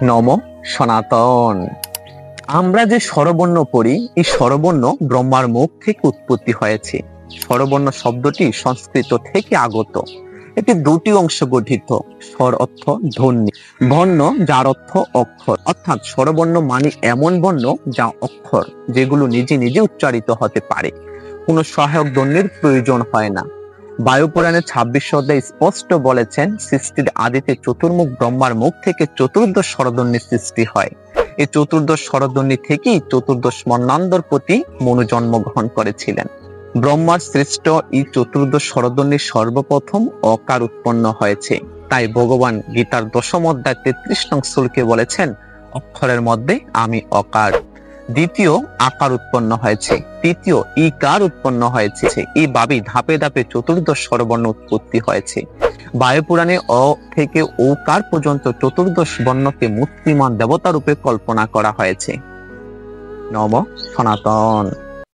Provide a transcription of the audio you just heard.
নম সনাতন। আমরা যে স্বরবর্ণ পড়ি, এই স্বরবর্ণ ব্রহ্মার মুখ থেকে উৎপত্তি হয়েছে। স্বরবর্ণ শব্দটি সংস্কৃত থেকে আগত। এটি দুটি অংশ গঠিত। স্বর অর্থ ধ্বনি, বর্ণ যার অর্থ অক্ষর। অর্থাৎ স্বরবর্ণ মানে এমন বর্ণ যা অক্ষর, যেগুলো নিজে নিজে উচ্চারিত হতে পারে, কোনো সহায়ক ধ্বনির প্রয়োজন হয় না। বায়ুপুরাণের 26 অধ্যায়ে স্পষ্ট বলেছেন, সৃষ্টির আদিতে চতুর্মুখ ব্রহ্মার মুখ থেকে চতুর্দশ স্বরধ্বনির সৃষ্টি হয়। এই চতুর্দশ স্বরধ্বনি থেকেই চতুর্দশ বর্ণান্তর প্রতি মনু জন্মগ্রহণ করেছিলেন। ব্রহ্মার শ্রেষ্ঠ এই চতুর্দশ স্বরধ্বনির সর্বপ্রথম অকার উৎপন্ন হয়েছে। তাই ভগবান গীতার 10ম অধ্যায় 33 নং শ্লোকে বলেছেন, অক্ষরের মধ্যে আমি অকার। দ্বিতীয় আকার উৎপন্ন হয়েছে, তৃতীয় ইকার উৎপন্ন হয়েছে। এইভাবেই ধাপে ধাপে চতুর্দশ স্বরবর্ণ উৎপত্তি হয়েছে। বায়ুপুরাণে অ থেকে ওকার পর্যন্ত চতুর্দশ বর্ণকে মূর্তিমান দেবতা রূপে কল্পনা করা হয়েছে। নম সনাতন।